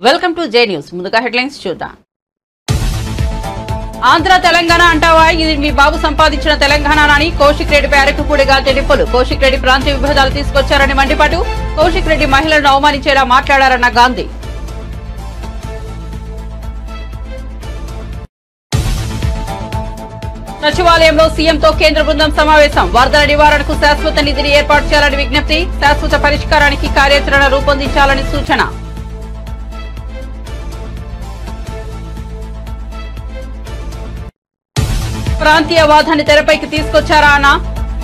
Welcome to J news. ముందుగా headlines చూద్దాం. ఆంధ్ర తెలంగాణ అంటావా? ఇది మీ బాబు సంపాదించిన తెలంగాణ అని కౌశిక్ రెడ్డిపై అరకుపూడిగా తెలిపులు. కౌశిక్ రెడ్డి ప్రాంతీయ విభేదాలు తీసుకొచ్చారని మండిపాటు. కౌశిక్ రెడ్డి మహిళలను అవమానించేలా మాట్లాడారన్న గాంధీ. సచివాలయంలో సీఎంతో కేంద్ర బృందం సమావేశం. వరదల నివారణకు శాశ్వత నిధిని ఏర్పాటు చేయాలని విజ్ఞప్తి. శాశ్వత పరిష్కారానికి కార్యాచరణ రూపొందించాలని సూచన. ప్రాంతీయవాదాన్ని తెరపైకి తీసుకొచ్చారా అన్న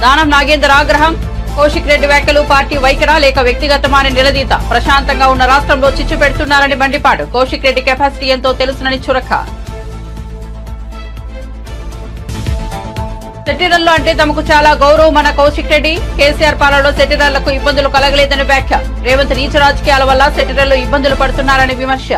దానం నాగేందర్ ఆగ్రహం. కౌశిక్ రెడ్డి వ్యాఖ్యలు పార్టీ వైఖరా లేక వ్యక్తిగతమా అని నిలదీత. ప్రశాంతంగా ఉన్న రాష్ట్రంలో చిచ్చు పెడుతున్నారని మండిపాటు. కౌశిక్ రెడ్డి కెపాసిటీ ఎంతో తెలుసునని చురక. సెటిలర్లు అంటే తమకు చాలా గౌరవం అన్న కౌశిక్ రెడ్డి. కేసీఆర్ పాలనలో సెటిలర్లకు ఇబ్బందులు కలగలేదని వ్యాఖ్య. రేవంత్ నీచ రాజకీయాల వల్ల సెటిలర్లు ఇబ్బందులు పడుతున్నారని విమర్శ.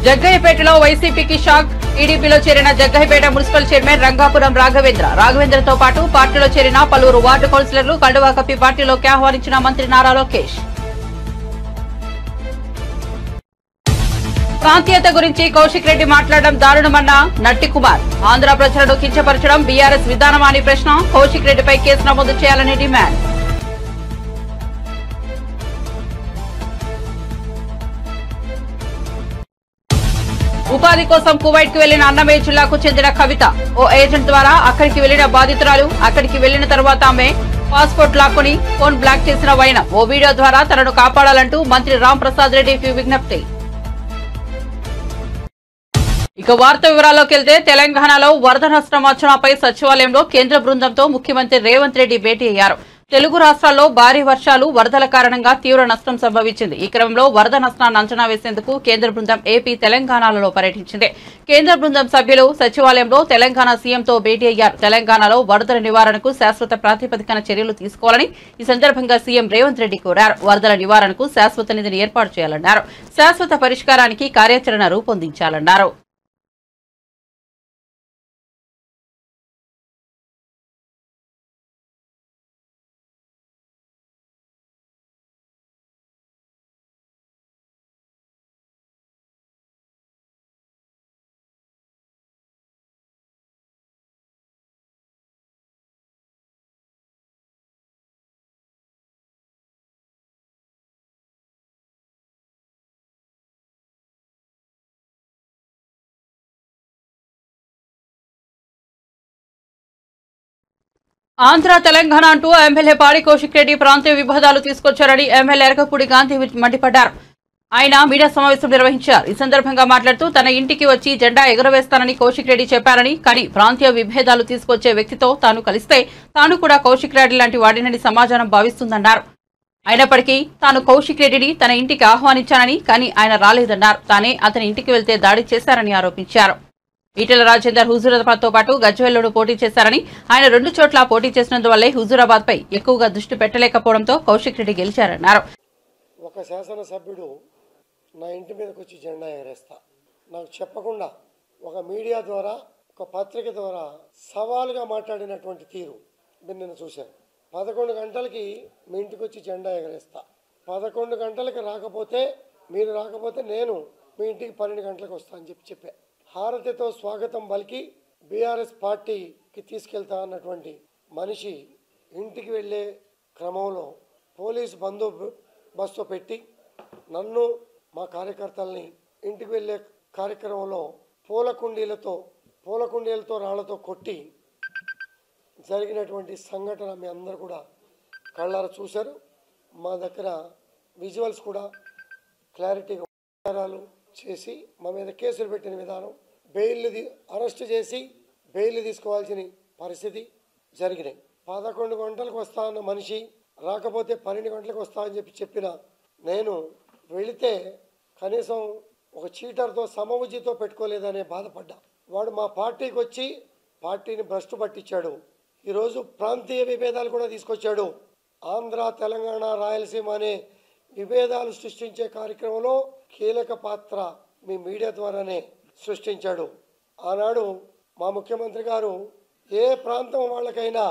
జగ్గయ్యపేటలో వైసీపీకి షాక్. టీడీపీలో చేరిన జగ్గయ్యపేట మున్సిపల్ చైర్మన్ రంగాపురం రాఘవేంద్రతో పాటు పార్టీలో చేరిన పలువురు వార్డు కౌన్సిలర్లు కండువా కప్పి పార్టీలోకి ఆహ్వానించిన మంత్రి నారా లోకేష్. ప్రాంతీయత గురించి కౌశిక్ రెడ్డి మాట్లాడడం దారుణమన్న నట్టి కుమార్. ఆంధ్ర ప్రజలను కించపరచడం బీఆర్ఎస్ విధానమా అని ప్రశ్న. కౌశిక్ రెడ్డిపై కేసు నమోదు చేయాలని డిమాండ్. ఉపాధి కోసం కువైట్ కు వెళ్లిన అన్నమయ్య జిల్లాకు చెందిన కవిత. ఓ ఏజెంట్ ద్వారా అక్కడికి వెళ్లిన బాధితురాలు. అక్కడికి వెళ్లిన తర్వాత ఆమె పాస్పోర్ట్ లాక్కుని ఫోన్ బ్లాక్ చేసిన వైనం. ఓ వీడియో ద్వారా తనను కాపాడాలంటూ మంత్రి రామ్ ప్రసాద్ రెడ్డికి విజ్ఞప్తి. ఇక వార్త వివరాల్లోకి వెళ్తే తెలంగాణలో వరద నష్టం అంచనాపై సచివాలయంలో కేంద్ర బృందంతో ముఖ్యమంత్రి రేవంత్ రెడ్డి భేటీ అయ్యారు. తెలుగు రాష్ట్రాల్లో భారీ వర్షాలు వరదల కారణంగా తీవ్ర నష్టం సంభవించింది. ఈ క్రమంలో వరద నష్టాన్ని అంచనా వేసేందుకు కేంద్ర బృందం ఏపీ తెలంగాణలలో పర్యటించింది. కేంద్ర బృందం సభ్యులు సచివాలయంలో తెలంగాణ సీఎంతో భేటీ అయ్యారు. తెలంగాణలో వరదల నివారణకు శాశ్వత ప్రాతిపదికన చర్యలు తీసుకోవాలని ఈ సందర్భంగా సీఎం రేవంత్ రెడ్డి కోరారు. వరదల నివారణకు శాశ్వత నిధిని ఏర్పాటు చేయాలన్నారు. శాశ్వత పరిష్కారానికి కార్యాచరణ రూపొందించాలన్నారు. ఆంధ్ర తెలంగాణ అంటూ ఎమ్మెల్యే పాడి కౌశిక్ రెడ్డి ప్రాంతీయ విభేదాలు తీసుకొచ్చారని ఎమ్మెల్యే అరకపూడి గాంధీ మండిపడ్డారు. ఆయన మీడియా సమావేశం నిర్వహించారు. ఈ సందర్భంగా మాట్లాడుతూ తన ఇంటికి వచ్చి జెండా ఎగురవేస్తానని కౌశిక్ రెడ్డి చెప్పారని, కానీ ప్రాంతీయ విభేదాలు తీసుకొచ్చే వ్యక్తితో తాను కలిస్తే తాను కూడా కౌశిక్ రెడ్డి లాంటి వాడినని సమాజం భావిస్తుందన్నారు. అయినప్పటికీ తాను కౌశిక్ రెడ్డిని తన ఇంటికి ఆహ్వానించానని, కానీ ఆయన రాలేదన్నారు. తానే అతని ఇంటికి వెళ్తే దాడి చేశారని ఆరోపించారు. ఈటెల రాజేందర్ హుజూరాబాద్ తో పాటు గజ్వేల్లోనూ పోటీ చేశారని, ఆయన 2 చోట్ల పోటీ చేసినందువల్లే హుజూరాబాద్ పై ఎక్కువగా దృష్టి పెట్టలేకపోవడంతో కౌశిక్ రెడ్డి గెలిచారన్నారు. ఒక శాసనసభ్యుడు నా ఇంటి మీదకి వచ్చి జెండా ఎగరేస్తా నాకు చెప్పకుండా ఒక మీడియా ద్వారా ఒక పత్రిక ద్వారా సవాలుగా మాట్లాడినటువంటి తీరు నేను చూశాను. 11 గంటలకి మీ ఇంటికి వచ్చి జెండా ఎగరేస్తా, 11 గంటలకి మీరు రాకపోతే నేను మీ ఇంటికి 12 గంటలకు వస్తా అని చెప్పా. హారతితో స్వాగతం పలికి బీఆర్ఎస్ పార్టీకి తీసుకెళ్తా అన్నటువంటి మనిషి ఇంటికి వెళ్ళే క్రమంలో పోలీసు బందోబస్తు పెట్టి నన్ను మా కార్యకర్తల్ని ఇంటికి వెళ్ళే కార్యక్రమంలో పూల కుండీలతో రాళ్లతో కొట్టి జరిగినటువంటి సంఘటన మీ అందరూ కూడా కళ్ళారా చూశారు. మా దగ్గర విజువల్స్ కూడా క్లారిటీగా చేసి మా మీద కేసులు పెట్టిన విధానం, అరెస్ట్ చేసి బెయిల్ తీసుకోవాల్సిన పరిస్థితి జరిగినాయి. 11 గంటలకు వస్తా అన్న మనిషి రాకపోతే 12 గంటలకు వస్తా అని చెప్పిన నేను వెళితే కనీసం ఒక చీటర్తో సమవుజితో పెట్టుకోలేదనే బాధపడ్డా. వాడు మా పార్టీకి వచ్చి పార్టీని భ్రష్టు పట్టించాడు. ఈరోజు ప్రాంతీయ విభేదాలు కూడా తీసుకొచ్చాడు. ఆంధ్ర తెలంగాణ రాయలసీమ అనే విభేదాలు సృష్టించే కార్యక్రమంలో కీలక పాత్ర మీ మీడియా ద్వారానే సృష్టించాడు. ఆనాడు మా ముఖ్యమంత్రి గారు ఏ ప్రాంతం వాళ్ళకైనా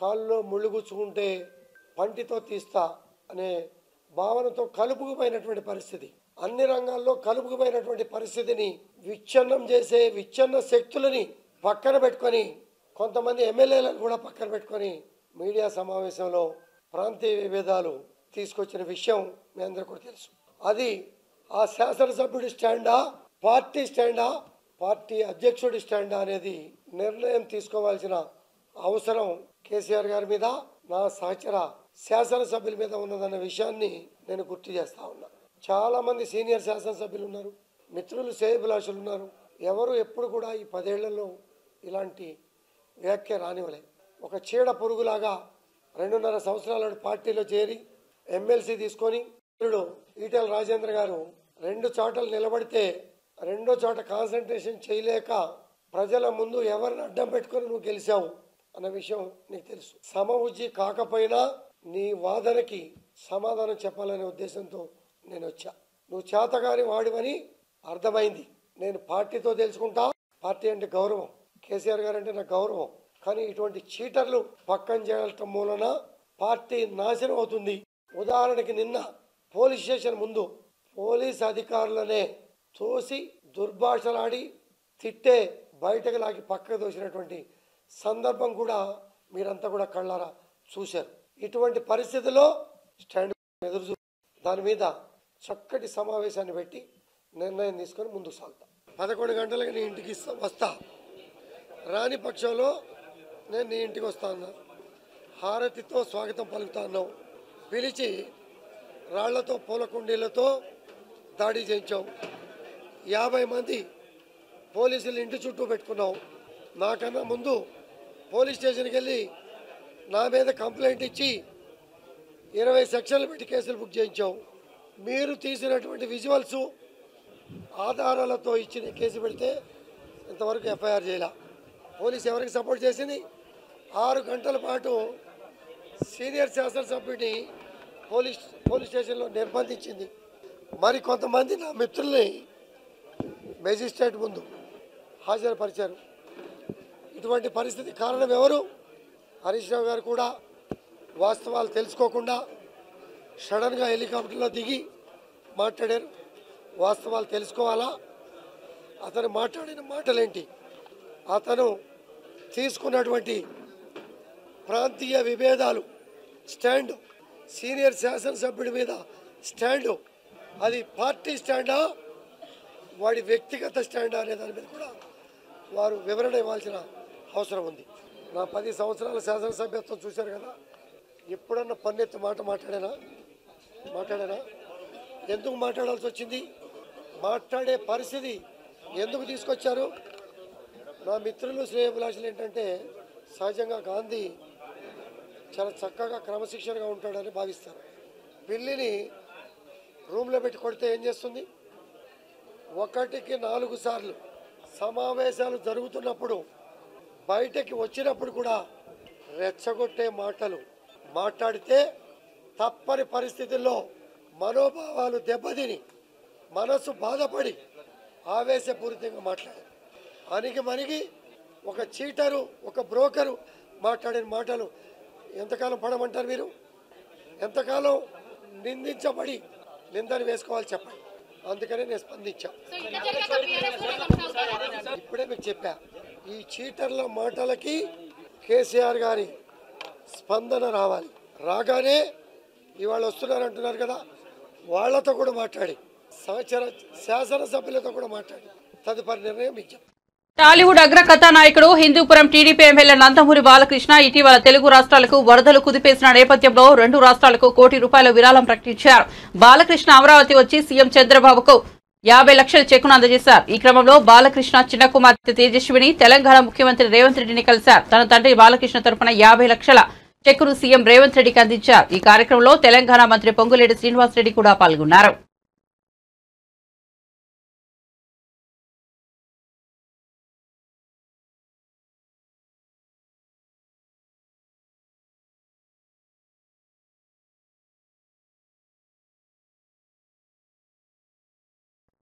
కాళ్ళలో ముళ్ళు గుచ్చుకుంటే పంటితో తీస్తా అనే భావనతో కలుపుకుపోయినటువంటి పరిస్థితి, అన్ని రంగాల్లో కలుపుకుపోయినటువంటి పరిస్థితిని విచ్ఛిన్నం చేసే విచ్ఛిన్న శక్తులని పక్కన పెట్టుకొని కొంతమంది ఎమ్మెల్యేలను కూడా పక్కన పెట్టుకొని మీడియా సమావేశంలో ప్రాంతీయ విభేదాలు తీసుకొచ్చిన విషయం మీ అందరికీ కూడా తెలుసు. అది ఆ శాసనసభ్యుడి స్టాండా, పార్టీ స్టాండా, పార్టీ అధ్యక్షుడి స్టాండా అనేది నిర్ణయం తీసుకోవాల్సిన అవసరం కేసీఆర్ గారి మీద, నా సహచర శాసనసభ్యుల మీద ఉన్నదన్న విషయాన్ని నేను గుర్తు చేస్తా ఉన్నా. చాలా మంది సీనియర్ శాసనసభ్యులు ఉన్నారు, మిత్రులు, శ్రేయోభిలాషులు ఉన్నారు. ఎవరు ఎప్పుడు కూడా ఈ 10 ఏళ్లలో ఇలాంటి వ్యాఖ్య రానివ్వలేదు. ఒక చీడ పురుగులాగా 2.5 సంవత్సరాల పార్టీలో చేరి ఎమ్మెల్సీ తీసుకొని ఈటెల రాజేంద్ర గారు 2 చోటలు నిలబడితే 2వ చోట కాన్సన్ట్రేషన్ చేయలేక ప్రజల ముందు ఎవరిని అడ్డం పెట్టుకొని నువ్వు గెలిచావు అన్న విషయం నీకు తెలుసు. సమఉజ్జి కాకపోయినా నీ వాదనకి సమాధానం చెప్పాలనే ఉద్దేశంతో నేను వచ్చా. నువ్వు చేతగాని వాడివని అర్థమైంది. నేను పార్టీతో తెలుసుకుంటా. పార్టీ అంటే గౌరవం, కేసీఆర్ గారు అంటే నాకు గౌరవం. కానీ ఇటువంటి చీటర్లు పక్కన చేయటం మూలన పార్టీ నాశనం అవుతుంది. ఉదాహరణకి నిన్న పోలీస్ స్టేషన్ ముందు పోలీస్ అధికారులనే తోసి దుర్భాషలాడి తిట్టే బయటకు లాగి పక్కకు దోసినటువంటి సందర్భం కూడా మీరంతా కూడా కళ్ళారా చూశారు. ఇటువంటి పరిస్థితుల్లో స్టాండ్ ఎదురు దాని మీద చక్కటి సమావేశాన్ని పెట్టి నిర్ణయం తీసుకొని ముందుకు సాగుతాం. 11 గంటలకు నీ ఇంటికి వస్తా, రాని పక్షంలో నేను నీ ఇంటికి వస్తా అన్నా. హారతితో స్వాగతం పలుకుతా అన్నావు. పిలిచి రాళ్లతో పూలకుండీలతో దాడి చేయించావు. 50 మంది పోలీసులు ఇంటి చుట్టూ పెట్టుకున్నావు. నాకన్నా ముందు పోలీస్ స్టేషన్కి వెళ్ళి నా మీద కంప్లైంట్ ఇచ్చి 20 సెక్షన్లు పెట్టి కేసులు బుక్ చేయించావు. మీరు తీసినటువంటి విజువల్స్ ఆధారాలతో ఇచ్చిన కేసు పెడితే ఇంతవరకు ఎఫ్ఐఆర్ చేయాల. పోలీసు ఎవరికి సపోర్ట్ చేసింది? 6 గంటల పాటు సీనియర్ శాసనసభ్యుడిని పోలీస్ స్టేషన్లో నిర్బంధించింది. మరి కొంతమంది నా మిత్రుల్ని మెజిస్ట్రేట్ ముందు హాజరుపరిచారు. ఇటువంటి పరిస్థితి కారణం ఎవరు? హరీష్ రావు గారు కూడా వాస్తవాలు తెలుసుకోకుండా సడన్గా హెలికాప్టర్లో దిగి మాట్లాడారు. వాస్తవాలు తెలుసుకోవాలా? అతను మాట్లాడిన మాటలేంటి, అతను తీసుకున్నటువంటి ప్రాంతీయ విభేదాలు స్టాండ్, సీనియర్ శాసనసభ్యుడి మీద స్టాండు, అది పార్టీ స్టాండా వాడి వ్యక్తిగత స్టాండా అనే దాని మీద కూడా వారు వివరణ ఇవ్వాల్సిన అవసరం ఉంది. నా 10 సంవత్సరాల శాసనసభ్యత్వం చూశారు కదా, ఎప్పుడన్నా పన్నెత్తి మాట్లాడానా? ఎందుకు మాట్లాడాల్సి వచ్చింది? మాట్లాడే పరిస్థితి ఎందుకు తీసుకొచ్చారు? నా మిత్రులు, శ్రేయోభిలాషులు ఏంటంటే సహజంగా గాంధీ చాలా చక్కగా క్రమశిక్షణగా ఉంటాడని భావిస్తారు. పిల్లిని రూమ్లో పెట్టి కొడితే ఏం చేస్తుంది? 1కి 4 సార్లు సమావేశాలు జరుగుతున్నప్పుడు బయటకి వచ్చినప్పుడు కూడా రెచ్చగొట్టే మాటలు మాట్లాడితే తప్పని పరిస్థితుల్లో మనోభావాలు దెబ్బతిని మనసు బాధపడి ఆవేశపూరితంగా మాట్లాడారు. మనిగి ఒక చీటరు, ఒక బ్రోకరు మాట్లాడిన మాటలు ఎంతకాలం పడమంటారు మీరు? ఎంతకాలం నిందించబడి నిందని వేసుకోవాలి చెప్పండి. అందుకనే నేను స్పందించా. ఇప్పుడే మీకు చెప్పా, ఈ చీటర్ల మాటలకి కేసీఆర్ గారి స్పందన రావాలి. రాగానే ఇవాళ వస్తున్నారంటున్నారు కదా, వాళ్ళతో కూడా మాట్లాడి సహచర శాసనసభ్యులతో కూడా మాట్లాడి తదుపరి నిర్ణయం మీకు చెప్తాను. టాలీవుడ్ అగ్ర కథానాయకుడు హిందూపురం టీడీపీ ఎమ్మెల్యే నందమూరి బాలకృష్ణ ఇటీవల తెలుగు రాష్ట్రాలకు వరదలు కుదిపేసిన నేపథ్యంలో 2 రాష్ట్రాలకు ₹1 కోటి విరాళం ప్రకటించారు. బాలకృష్ణ అమరావతి వచ్చి సీఎం చంద్రబాబుకు 50 లక్షల చెక్కును అందజేశారు. ఈ క్రమంలో బాలకృష్ణ చిన్న కుమార్తె తేజస్విని తెలంగాణ ముఖ్యమంత్రి రేవంత్ రెడ్డిని కలిశారు. తన తండ్రి బాలకృష్ణ తరపున 50 లక్షల చెక్కును సీఎం రేవంత్ రెడ్డికి అందించారు. ఈ కార్యక్రమంలో తెలంగాణ మంత్రి పొంగులేటి శ్రీనివాసరెడ్డి కూడా పాల్గొన్నారు.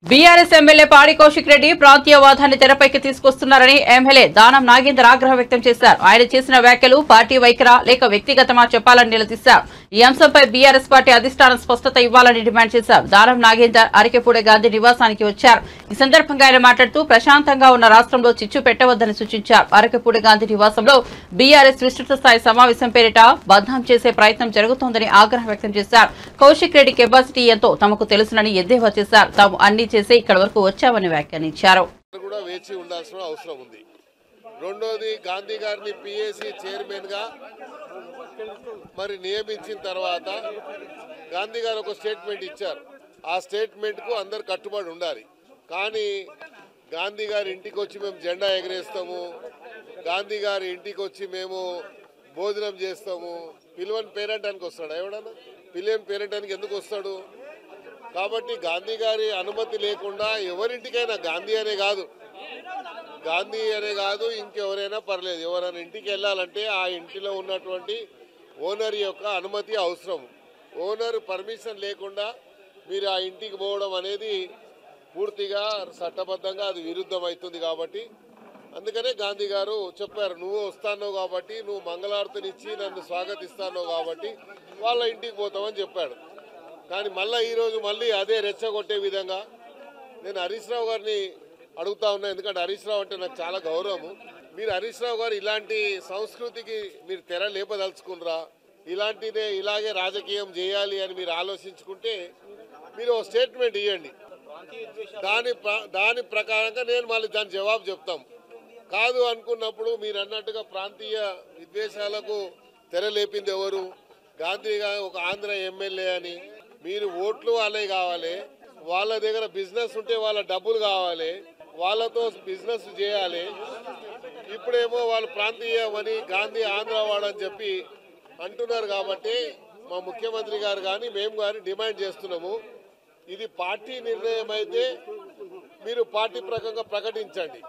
బీఆర్ఎస్ ఎమ్మెల్యే పాడి కౌశిక్ రెడ్డి ప్రాంతీయవాదాన్ని తెరపైకి తీసుకొస్తున్నారని ఎమ్మెల్యే దానం నాగేందర్ ఆగ్రహం వ్యక్తం చేశారు. ఆయన చేసిన వ్యాఖ్యలు పార్టీ వైఖరా లేక వ్యక్తిగతమా చెప్పాలని నిలదీశారు. ఈ అంశంపై బీఆర్ఎస్ పార్టీ అధిష్టానం స్పష్టత ఇవ్వాలని డిమాండ్ చేశారు. దానం నాగేందర్ అరికెపూడి గాంధీ నివాసానికి వచ్చారు. ఈ సందర్భంగా ఆయన మాట్లాడుతూ ప్రశాంతంగా ఉన్న రాష్ట్రంలో చిచ్చు పెట్టవద్దని సూచించారు. అరికెపూడి గాంధీ నివాసంలో బీఆర్ఎస్ విస్తృత స్థాయి సమావేశం పేరిట బద్నాం చేసే ప్రయత్నం జరుగుతోందని ఆగ్రహం వ్యక్తం చేశారు. కౌశిక్ రెడ్డి కెపాసిటీ ఎంతో తమకు తెలుసునని ఎద్దేవా చేశారు. తాము అన్ని చేసి ఇక్కడ వరకు వచ్చామని వ్యాఖ్యానించారు. కూడా వేచి ఉండాల్సిన అవసరం ఉంది. రెండోది, గాంధీ గారిని పిఏసీ చైర్మన్ గా మరి నియమించిన తర్వాత గాంధీ గారు ఒక స్టేట్మెంట్ ఇచ్చారు. ఆ స్టేట్మెంట్ కు అందరు కట్టుబడి ఉండాలి. కానీ గాంధీ గారి ఇంటికి వచ్చి మేము జెండా ఎగరేస్తాము, గాంధీ గారి ఇంటికి వచ్చి మేము భోజనం చేస్తాము, పిలువని పేరెంటానికి వస్తాడు. ఎవడన్నా పిలువని పేరెంటానికి ఎందుకు వస్తాడు? కాబట్టి గాంధీ గారి అనుమతి లేకుండా ఎవరింటికైనా గాంధీ అనే కాదు ఇంకెవరైనా పర్లేదు, ఎవరైనా ఇంటికి వెళ్ళాలంటే ఆ ఇంటిలో ఉన్నటువంటి ఓనర్ యొక్క అనుమతి అవసరం. ఓనర్ పర్మిషన్ లేకుండా మీరు ఆ ఇంటికి పోవడం అనేది పూర్తిగా చట్టబద్ధంగా అది విరుద్ధం అవుతుంది. కాబట్టి అందుకనే గాంధీ గారు చెప్పారు, నువ్వు వస్తానో కాబట్టి, నువ్వు మంగళారతినిచ్చి నన్ను స్వాగతిస్తానో కాబట్టి వాళ్ళ ఇంటికి పోతామని చెప్పాడు. కానీ మళ్ళీ ఈరోజు మళ్ళీ అదే రెచ్చగొట్టే విధంగా నేను హరీష్ రావు గారిని అడుగుతా ఉన్నా. ఎందుకంటే హరీష్ రావు అంటే నాకు చాలా గౌరవము. మీరు హరీష్ రావు గారు ఇలాంటి సంస్కృతికి మీరు తెర లేపదలుచుకున్నారా? ఇలాగే రాజకీయం చేయాలి అని మీరు ఆలోచించుకుంటే మీరు ఒక స్టేట్మెంట్ ఇవ్వండి. దాని ప్రకారంగా నేను మళ్ళీ దాని జవాబు చెప్తాం. కాదు అనుకున్నప్పుడు మీరు అన్నట్టుగా ప్రాంతీయ విద్వేషాలకు తెర లేపింది ఎవరు? గాంధీ గారు ఒక ఆంధ్ర ఎమ్మెల్యే అని. మీరు ఓట్లు వాళ్ళే కావాలి, వాళ్ళ దగ్గర బిజినెస్ ఉంటే వాళ్ళ డబ్బులు కావాలి, వాళ్ళతో బిజినెస్ చేయాలి. ఇప్పుడేమో వాళ్ళు ప్రాంతీయమని గాంధీ ఆంధ్ర వాడని చెప్పి అంటున్నారు. కాబట్టి మా ముఖ్యమంత్రి గారు కానీ మేము కానీ డిమాండ్ చేస్తున్నాము, ఇది పార్టీ నిర్ణయం అయితే మీరు పార్టీ ప్రకంగా ప్రకటించండి.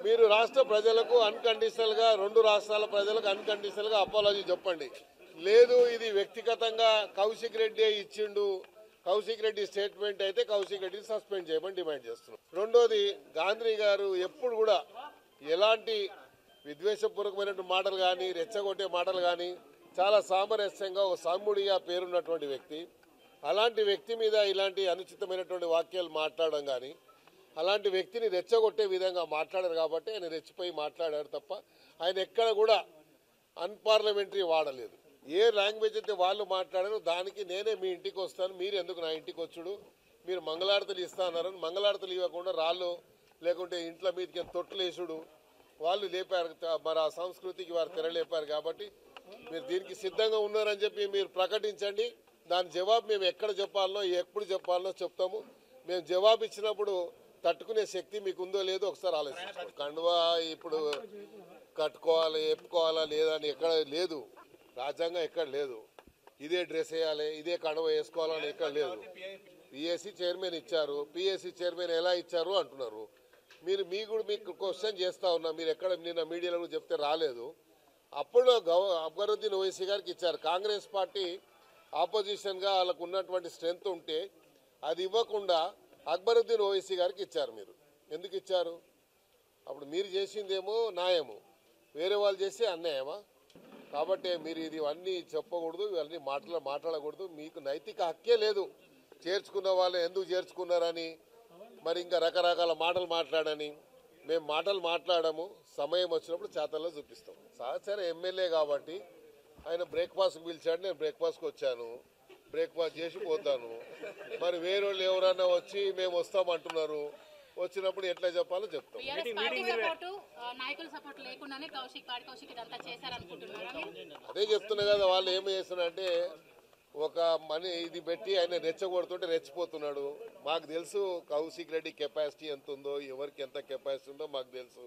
మీరు రాష్ట్ర ప్రజలకు అన్కండిషనల్ గా, రెండు రాష్ట్రాల ప్రజలకు అన్కండిషనల్ గా అపాలజీ చెప్పండి. లేదు ఇది వ్యక్తిగతంగా కౌశిక్ రెడ్డి ఇచ్చిండు, కౌశిక్ రెడ్డి స్టేట్మెంట్ అయితే కౌశిక్ రెడ్డిని సస్పెండ్ చేయమని డిమాండ్ చేస్తున్నాం. రెండోది, గాంధీ గారు ఎప్పుడు కూడా ఎలాంటి విద్వేషపూర్వకమైనటువంటి మాటలు కానీ, రెచ్చగొట్టే మాటలు కానీ, చాలా సామరస్యంగా ఒక సాముడిగా పేరున్నటువంటి వ్యక్తి. అలాంటి వ్యక్తి మీద ఇలాంటి అనుచితమైనటువంటి వాక్యాలు మాట్లాడడం కానీ, అలాంటి వ్యక్తిని రెచ్చగొట్టే విధంగా మాట్లాడారు. కాబట్టి ఆయన రెచ్చిపోయి మాట్లాడారు తప్ప ఆయన ఎక్కడ కూడా అన్పార్లమెంటరీ వాడలేదు. ఏ లాంగ్వేజ్ అయితే వాళ్ళు మాట్లాడారో దానికి నేనే మీ ఇంటికి వస్తాను, మీరు ఎందుకు నా ఇంటికి వచ్చుడు, మీరు మంగళారతులు ఇస్తా అన్నారని మంగళారతులు ఇవ్వకుండా రాళ్ళు లేకుంటే ఇంట్లో మీదకి తొట్టులు వేసుడు వాళ్ళు లేపారు. మరి ఆ సంస్కృతికి వారు తెరలేపారు. కాబట్టి మీరు దీనికి సిద్ధంగా ఉన్నారని చెప్పి మీరు ప్రకటించండి. దాని జవాబు మేము ఎక్కడ చెప్పాలనో ఎప్పుడు చెప్పాలనో చెప్తాము. మేము జవాబు ఇచ్చినప్పుడు తట్టుకునే శక్తి మీకు ఉందో లేదో ఒకసారి ఆలోచించుకోండి. కండువా ఇప్పుడు కట్టుకోవాలి, ఎప్పుకోవాలా లేదా అని ఎక్కడ లేదు, రాజ్యాంగం ఎక్కడ లేదు. ఇదే డ్రెస్ వేయాలి, ఇదే కండువా వేసుకోవాలని ఎక్కడ లేదు. పిఎస్సి చైర్మన్ ఇచ్చారు, పిఎస్సి చైర్మన్ ఎలా ఇచ్చారు అంటున్నారు. మీకు క్వశ్చన్ చేస్తా ఉన్నా, మీరు ఎక్కడ నిన్న మీడియాలో చెప్తే రాలేదు. అప్పుడు అక్బరుద్దీన్ ఓవైసీ గారికి ఇచ్చారు. కాంగ్రెస్ పార్టీ ఆపోజిషన్గా వాళ్ళకు ఉన్నటువంటి స్ట్రెంత్ ఉంటే అది ఇవ్వకుండా అక్బరుద్దీన్ ఓవైసీ గారికి ఇచ్చారు. మీరు ఎందుకు ఇచ్చారు? అప్పుడు మీరు చేసిందేమో న్యాయము, వేరే వాళ్ళు చేస్తే అన్యాయమా? కాబట్టి మీరు ఇవన్నీ చెప్పకూడదు, ఇవన్నీ మాట్లాడకూడదు. మీకు నైతిక హక్కే లేదు. చేర్చుకున్న వాళ్ళు ఎందుకు చేర్చుకున్నారని, మరి ఇంకా రకరకాల మాటలు మాట్లాడని. మేము మాటలు మాట్లాడము, సమయం వచ్చినప్పుడు చేతల్లో చూపిస్తాం. సహచర ఎమ్మెల్యే కాబట్టి ఆయన బ్రేక్ఫాస్ట్కి పిలిచాడు, నేను బ్రేక్ఫాస్ట్కి వచ్చాను, బ్రేక్ఫాస్ట్ చేసి పోతాను. మరి వేరే వాళ్ళు ఎవరైనా వచ్చి మేము వస్తామంటున్నారు, వచ్చినప్పుడు ఎట్లా చెప్పాలో చెప్తాం. అదే చెప్తున్నా కదా, వాళ్ళు ఏమి చేస్తున్నారంటే ఒక ఇది పెట్టి ఆయన రెచ్చగొడుతుంటే రెచ్చిపోతున్నాడు. మాకు తెలుసు కౌశిక్ రెడ్డి కెపాసిటీ ఎంత ఉందో, ఎవరికి ఎంత కెపాసిటీ ఉందో మాకు తెలుసు.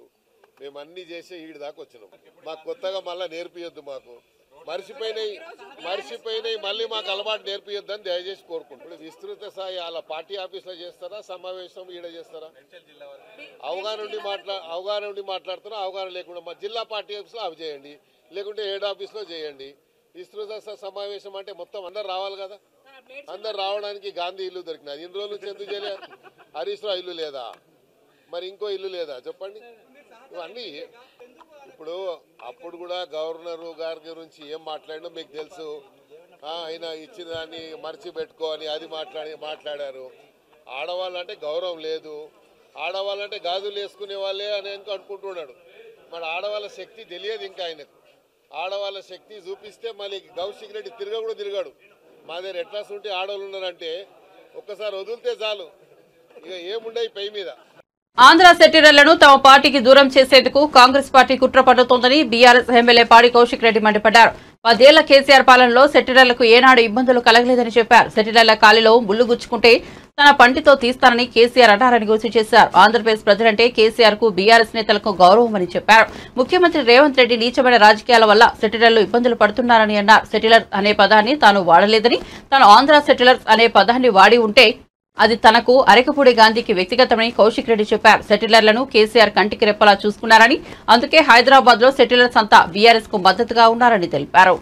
మేము అన్ని చేసే ఈడి దాకా వచ్చినాం. మాకు కొత్తగా మళ్ళీ నేర్పియొద్దు, మాకు మర్చిపోయినాయి మళ్ళీ మాకు అలవాటు నేర్పియొద్దని దయచేసి కోరుకుంటున్నాం. విస్తృత స్థాయి వాళ్ళ పార్టీ ఆఫీస్లో చేస్తారా, సమావేశం ఈడ చేస్తారా? అవగాహన నుండి మాట్లాడుతున్నా, అవగాహన లేకుండా మా జిల్లా పార్టీ ఆఫీస్లో అవి చేయండి, లేకుంటే హెడ్ ఆఫీస్లో చేయండి. విస్తృత సమావేశం అంటే మొత్తం అందరు రావాలి కదా. అందరు రావడానికి గాంధీ ఇల్లు దొరికినది. ఇన్ని రోజులు నుంచి ఎందుకు చేయలేదు? హరీష్ రావు ఇల్లు లేదా? మరి ఇంకో ఇల్లు లేదా? చెప్పండి. ఇవన్నీ ఇప్పుడు అప్పుడు కూడా గవర్నర్ గారి గురించి ఏం మాట్లాడినా మీకు తెలుసు. ఆయన ఇచ్చిన దాన్ని మర్చిపెట్టుకో అని అది మాట్లాడారు. ఆడవాళ్ళంటే గౌరవం లేదు, ఆడవాళ్ళంటే గాజులు వేసుకునే వాళ్ళే అని అనుకుంటున్నాడు. మరి ఆడవాళ్ళ శక్తి తెలియదు ఇంకా ఆయనకు. ఆడవాళ్ళ శక్తి చూపిస్తే మళ్ళీ కౌశిక్ రెడ్డి తిరగాడు. మా దగ్గర ఎట్లా ఉంటే ఆడవాళ్ళు ఉన్నారంటే ఒక్కసారి వదిలితే చాలు, ఇక ఏముండయి పై మీద. ఆంధ్ర సెటిలర్లను తమ పార్టీకి దూరం చేసేందుకు కాంగ్రెస్ పార్టీ కుట్ర పన్నుతోందని బీఆర్ఎస్ ఎమ్మెల్యే పాడి కౌశిక్ రెడ్డి మండిపడ్డారు. 10 ఏళ్ల కేసీఆర్ పాలనలో సెటిలర్లకు ఏనాడు ఇబ్బందులు కలగలేదని చెప్పారు. సెటిలర్ల కాలిలో ముళ్లు గుచ్చుకుంటే తన పంటితో తీస్తానని కేసీఆర్ అన్నారని గుర్తు చేశారు. ఆంధ్రప్రదేశ్ ప్రజలంటే కేసీఆర్ కు బీఆర్ఎస్ నేతలకు గౌరవమని చెప్పారు. ముఖ్యమంత్రి రేవంత్ రెడ్డి నీచమైన రాజకీయాల వల్ల సెటిలర్లు ఇబ్బందులు పడుతున్నారని అన్నారు. సెటిలర్ అనే పదాన్ని తాను వాడలేదని, తాను ఆంధ్ర సెటిలర్స్ అనే పదాన్ని వాడి ఉంటే అది తనకు అరకపూడి గాంధీకి వ్యక్తిగతమని కౌశిక్ రెడ్డి చెప్పారు. సెటిలర్లను కేసీఆర్ కంటికి రెప్పలా చూసుకున్నారని, అందుకే హైదరాబాద్ లో సెటిలర్స్ అంతా బీఆర్ఎస్ కు మద్దతుగా ఉన్నారని తెలిపారు.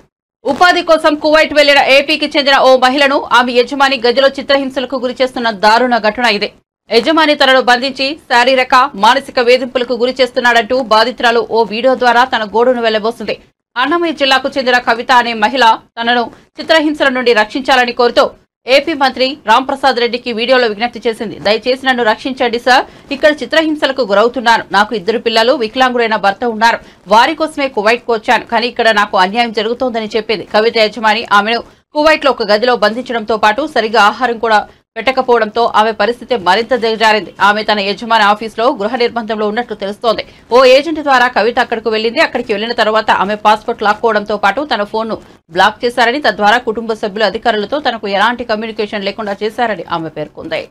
ఉపాధి కోసం కువైట్ వెళ్లిన ఏపీకి చెందిన ఓ మహిళను ఆమె యజమాని గదిలో చిత్రహింసలకు గురిచేస్తున్న దారుణ ఘటన ఇదే. యజమాని తనను బంధించి శారీరక, మానసిక వేధింపులకు గురిచేస్తున్నాడంటూ బాధితురాలు ఓ వీడియో ద్వారా తన గోడును వెళ్లబోస్తుంది. అన్నమయ్య జిల్లాకు చెందిన కవిత అనే మహిళ తనను చిత్రహింసల నుండి రక్షించాలని కోరుతూ ఏపీ మంత్రి రాంప్రసాద్ రెడ్డికి వీడియోలో విజ్ఞప్తి చేసింది. దయచేసి నన్ను రక్షించండి సార్, ఇక్కడ చిత్రహింసలకు గురవుతున్నాను. నాకు 2 పిల్లలు, వికలాంగుడైన భర్త ఉన్నారు. వారి కోసమే కువైట్ కు వచ్చాను, కానీ ఇక్కడ నాకు అన్యాయం జరుగుతోందని చెప్పింది. కవిత యజమాని ఆమెను కువైట్ లో ఒక గదిలో బంధించడంతో పాటు సరిగా ఆహారం కూడా పెట్టకపోవడంతో ఆమె పరిస్థితి మరింత దిగజారింది. ఆమె తన యజమాని ఆఫీసులో గృహ నిర్బంధంలో ఉన్నట్లు తెలుస్తోంది. ఓ ఏజెంట్ ద్వారా కవిత అక్కడకు వెళ్లింది. అక్కడికి వెళ్లిన తర్వాత ఆమె పాస్పోర్ట్ లాక్కోవడంతో పాటు తన ఫోన్ ను బ్లాక్ చేశారని, తద్వారా కుటుంబ సభ్యులు అధికారులతో తనకు ఎలాంటి కమ్యూనికేషన్ లేకుండా చేశారని ఆమె పేర్కొంది.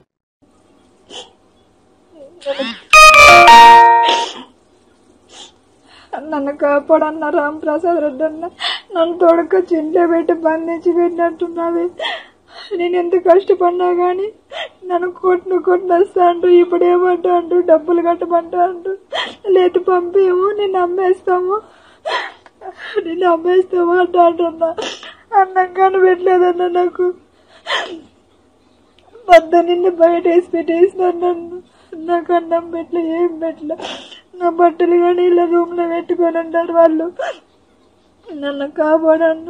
నన్ను కాపాడన్న రాంప్రసాద్ రెడ్డి అన్న, నన్ను తోడుకొచ్చి ఇంట్లో పెట్టి బంధించి పెట్టినట్టున్నది. నేను ఎంత కష్టపడినా కానీ నన్ను కొట్టినొస్తా అంటూ, ఇప్పుడు ఏమంటా అంటూ డబ్బులు కట్టమంటా అంటూ, లేదు పంపేమో నిన్ను అమ్మేస్తాము అంటా అంటున్నా. అన్నం కానీ పెట్టలేదన్న, నాకు నిన్ను బయట వేసి పెట్టేసినారు. నన్ను నాకు అన్నం పెట్టలే, ఏం పెట్టలే. నా బట్టలు కానీ ఇలా రూమ్ లో పెట్టుకొని ఉంటారు వాళ్ళు. నన్ను కాపాడన్న.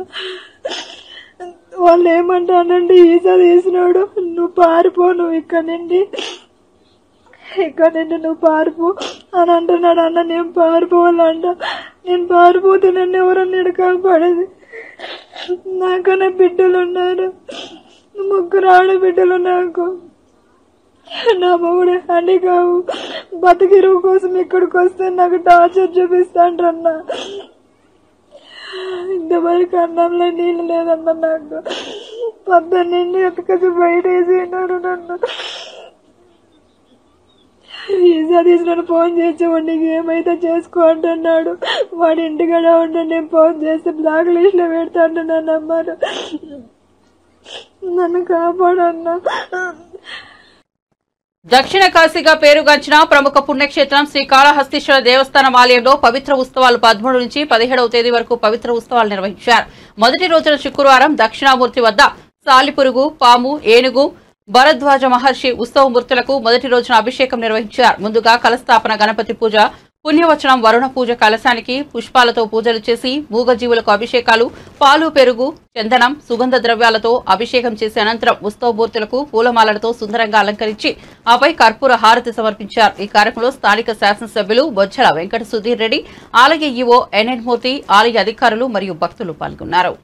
వాళ్ళు ఏమంటానండి, ఈసా తీసినాడు, నువ్వు పారిపో, నువ్వు ఇక్కడ నుండి నువ్వు పారిపో అని అంటున్నాడు. అన్న నేను పారిపోవాలంట. నేను పారిపోతే నన్ను ఎవరన్నా కాపాడేది. నాకన్నా బిడ్డలు ఉన్నారు, 3 ఆడబిడ్డలు. నాకు నా మొగుడు అని కావు, బతికిరువు కోసం ఇక్కడికి వస్తే నాకు టార్చర్ చూపిస్తాండ్రన్న. ఇంతవరకు అన్నంలో నీళ్ళు లేదన్న. నాకు 12 ఎత్తుకొచ్చి బయట వేసినారు నన్ను. ఈజా తీసిన ఫోన్ చేసి నీకు ఏమైతే చేసుకో అంటున్నాడు. వాడి ఇంటికాడ ఉండి నేను ఫోన్ చేసి బ్లాక్ లిస్ట్ లో పెడతా అంటున్నాను. అమ్మారు నన్ను కాపాడన్నా. దక్షిణ కాశీగా పేరుగాంచిన ప్రముఖ పుణ్యక్షేత్రం శ్రీకాళహస్తీశ్వర దేవస్థానం ఆలయంలో పవిత్ర ఉత్సవాలు 13 నుంచి 17వ తేదీ వరకు పవిత్ర ఉత్సవాలు నిర్వహించారు. మొదటి రోజున శుక్రవారం దక్షిణామూర్తి వద్ద సాలిపురుగు, పాము, ఏనుగు, భరద్వాజ మహర్షి ఉత్సవమూర్తులకు మొదటి రోజున అభిషేకం నిర్వహించారు. ముందుగా కలస్థాపన, గణపతి పూజ, పుణ్యవచనం, వరుణ పూజ, కలశానికి పుష్పాలతో పూజలు చేసి మూగజీవులకు అభిషేకాలు, పాలు, పెరుగు, చందనం, సుగంధ ద్రవ్యాలతో అభిషేకం చేసి అనంతరం ఉత్సవమూర్తులకు పూలమాలలతో సుందరంగా అలంకరించి ఆపై కర్పూర హారతి సమర్పించారు. ఈ కార్యక్రమంలో స్థానిక శాసనసభ్యులు బొజ్జల వెంకట సుధీర్ రెడ్డి, ఆలయ ఈవో ఎన్ఎన్ మూర్తి, ఆలయ అధికారులు మరియు భక్తులు పాల్గొన్నారు.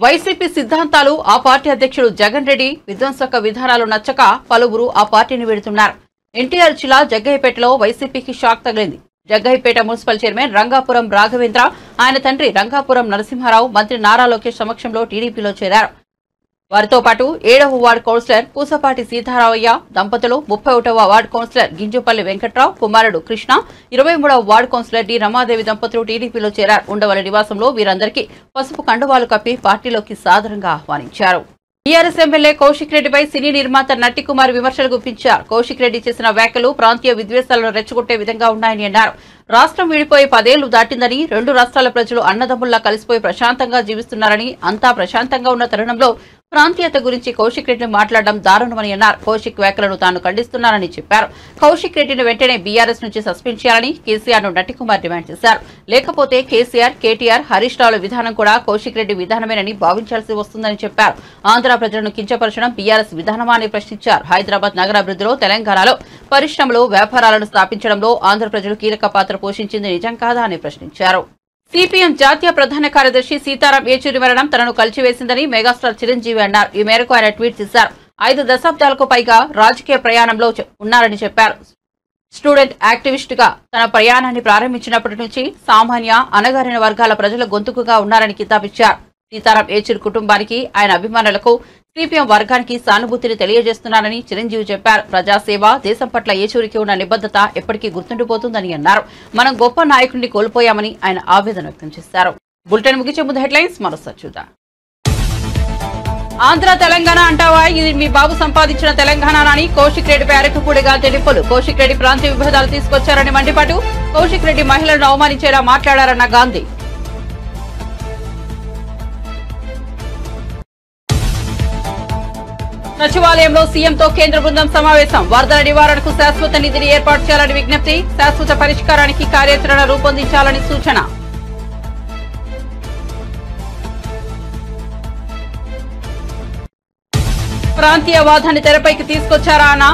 వైసీపీ సిద్ధాంతాలు ఆ పార్టీ అధ్యక్షుడు జగన్ రెడ్డి విధ్వంసక విధానాలు నచ్చక పలువురు ఆ పార్టీని వీడుతున్నారు. ఎన్టీఆర్ జిల్లా జగ్గయ్యపేటలో వైసీపీకి షాక్ తగిలింది. జగ్గయ్యపేట మున్సిపల్ చైర్మన్ రంగాపురం రాఘవేంద్ర, ఆయన తండ్రి రంగాపురం నరసింహారావు మంత్రి నారా లోకేష్ సమక్షంలో టీడీపీలో చేరారు. వారితో పాటు 7వ వార్డు కౌన్సిలర్ పూసపాటి సీతారామయ్య దంపతులు, 31వ వార్డు కౌన్సిలర్ గింజుపల్లి వెంకట్రావు కుమారుడు కృష్ణ, 23వ వార్డు కౌన్సిలర్ డి రమాదేవి దంపతులు టీడీపీలో చేరారు. ఉండవల్లి నివాసంలో వీరందరికీ పసుపు కండువాలు కప్పి పార్టీలోకి సాదరంగా ఆహ్వానించారు. టీఆర్ఎస్ ఎమ్మెల్యే కౌశిక్ రెడ్డిపై సినీ నిర్మాత నట్టికుమార్ విమర్శలు గుప్పించారు. కౌశిక్ రెడ్డి చేసిన వ్యాఖ్యలు ప్రాంతీయ విద్వేషాలను రెచ్చగొట్టే విధంగా ఉన్నాయని అన్నారు. రాష్ట్రం విడిపోయి 10 ఏళ్లు దాటిందని, 2 రాష్ట్రాల ప్రజలు అన్నదమ్ముల్లా కలిసిపోయి ప్రశాంతంగా జీవిస్తున్నారని, అంతా ప్రశాంతంగా ఉన్న తరుణంలో ప్రాంతీయత గురించి కౌశిక్ రెడ్డిని మాట్లాడడం దారుణమని అన్నారు. కౌశిక్ వ్యాఖ్యలను తాను ఖండిస్తున్నానని చెప్పారు. కౌశిక్ రెడ్డిని వెంటనే బీఆర్ఎస్ నుంచి సస్పెండ్ చేయాలని కేసీఆర్ ను నట్టికుమార్ డిమాండ్ చేశారు. లేకపోతే కేసీఆర్, కేటీఆర్, హరీష్ రావుల విధానం కూడా కౌశిక్ రెడ్డి విధానమేనని భావించాల్సి వస్తుందని చెప్పారు. ఆంధ్ర ప్రజలను కించపరచడం బీఆర్ఎస్ విధానమా అని ప్రశ్నించారు. హైదరాబాద్ నగరాభివృద్ధిలో, తెలంగాణలో పరిశ్రమలు, వ్యాపారాలను స్థాపించడంలో ఆంధ్ర ప్రజలు కీలక పాత్ర పోషించింది నిజం కాదా అని ప్రశ్నించారు. సిపిఎం జాతీయ ప్రధాన కార్యదర్శి సీతారాం ఏచూరి మరణం తనను కలిచివేసిందని మెగాస్టార్ చిరంజీవి అన్నారు. ఈ మేరకు ఆయన ట్వీట్ చేశారు. 5 దశాబ్దాలకు పైగా రాజకీయ ప్రయాణంలో ఉన్నారని చెప్పారు. స్టూడెంట్ యాక్టివిస్ట్ గా తన ప్రయాణాన్ని ప్రారంభించినప్పటి నుంచి సామాన్య, అణగారిన వర్గాల ప్రజల గొంతుకుగా ఉన్నారని కితాబిచ్చారు. సీతారాం ఏచూరి కుటుంబానికి, ఆయన అభిమానులకు, సిపిఎం వర్గానికి సానుభూతిని తెలియజేస్తున్నానని చిరంజీవి చెప్పారు. ప్రజాసేవ, దేశం పట్ల ఏచూరికి ఉన్న నిబద్ధత ఎప్పటికీ గుర్తుండిపోతుందని అన్నారు. మనం గొప్ప నాయకుడిని కోల్పోయామని ఆయన ఆవేదన వ్యక్తం చేశారు. బులెటిన్ ముగించే ముందు హెడ్లైన్స్ మరోసారి చూద్దాం. ఆంధ్ర తెలంగాణ అంటావా, ఇది మీ బాబు సంపాదించిన తెలంగాణ అని కౌశిక్ రెడ్డిపై అరకుపూడిగా తెలిపులు. కౌశిక్ రెడ్డి ప్రాంతీయ విభేదాలు తీసుకొచ్చారని మండిపాటు. కౌశిక్ రెడ్డి మహిళలను అవమానించేలా మాట్లాడారన్న గాంధీ. సచివాలయంలో సీఎంతో కేంద్ర బృందం సమావేశం. వరదల నివారణకు శాశ్వత నిధిని ఏర్పాటు చేయాలని విజ్ఞప్తి. శాశ్వత పరిష్కారానికి కార్యాచరణ రూపొందించాలని సూచన. ప్రాంతీయవాదాన్ని తెరపైకి తీసుకొచ్చారా అన్న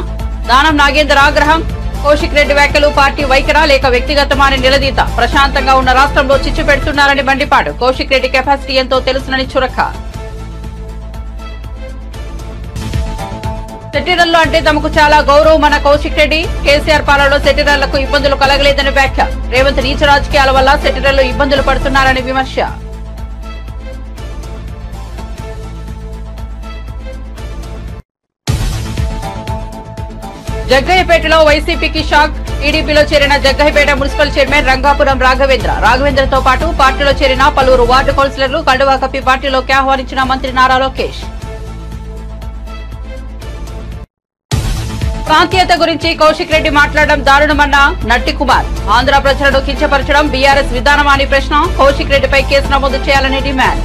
దానం నాగేందర్ ఆగ్రహం. కౌశిక్ రెడ్డి వ్యాఖ్యలు పార్టీ వైఖరా లేక వ్యక్తిగతమా అని నిలదీత. ప్రశాంతంగా ఉన్న రాష్ట్రంలో చిచ్చు పెడుతున్నారని మండిపాటు. కౌశిక్ రెడ్డి కెపాసిటీ ఎంతో తెలుసునని చురక. సెటిరల్లో అంటే తమకు చాలా గౌరవం అన్న కౌశిక్ రెడ్డి. కేసీఆర్ పాలనలో సెటిరర్లకు ఇబ్బందులు కలగలేదని వ్యాఖ్య. రేవంత్ నీచ రాజకీయాల వల్ల సెటిరర్లు ఇబ్బందులు పడుతున్నారని విమర్శ. జగ్గయ్యపేటలో వైసీపీకి షాక్. టీడీపీలో చేరిన జగ్గయ్యపేట మున్సిపల్ చైర్మన్ రంగాపురం రాఘవేంద్రతో పాటు పార్టీలో చేరిన పలువురు వార్డు కౌన్సిలర్లు కండువా కప్పి పార్టీలోకి ఆహ్వానించిన మంత్రి నారా లోకేష్. ప్రాంతీయత గురించి కౌశిక్ రెడ్డి మాట్లాడడం దారుణమన్న నట్టికుమార్. ఆంధ్ర ప్రజలను కించపరచడం బీఆర్ఎస్ విధానమా అని ప్రశ్న. కౌశిక్ రెడ్డిపై కేసు నమోదు చేయాలని డిమాండ్.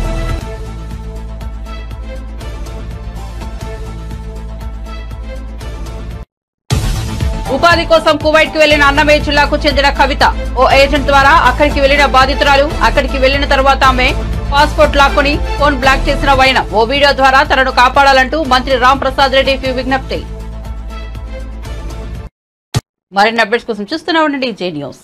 ఉపాధి కోసం కువైట్ కు వెళ్లిన అన్నమయ్య జిల్లాకు చెందిన కవిత ఓ ఏజెంట్ ద్వారా అక్కడికి వెళ్లిన బాధితురాలు. అక్కడికి వెళ్లిన తర్వాత ఆమె పాస్పోర్ట్ లాక్కుని ఫోన్ బ్లాక్ చేసిన వైనం. ఓ వీడియో ద్వారా తనను కాపాడాలంటూ మంత్రి రామ్ ప్రసాద్ రెడ్డికి విజ్ఞప్తి. మరిన్ని అప్డేట్స్ కోసం చూస్తూనే ఉండండి జే న్యూస్.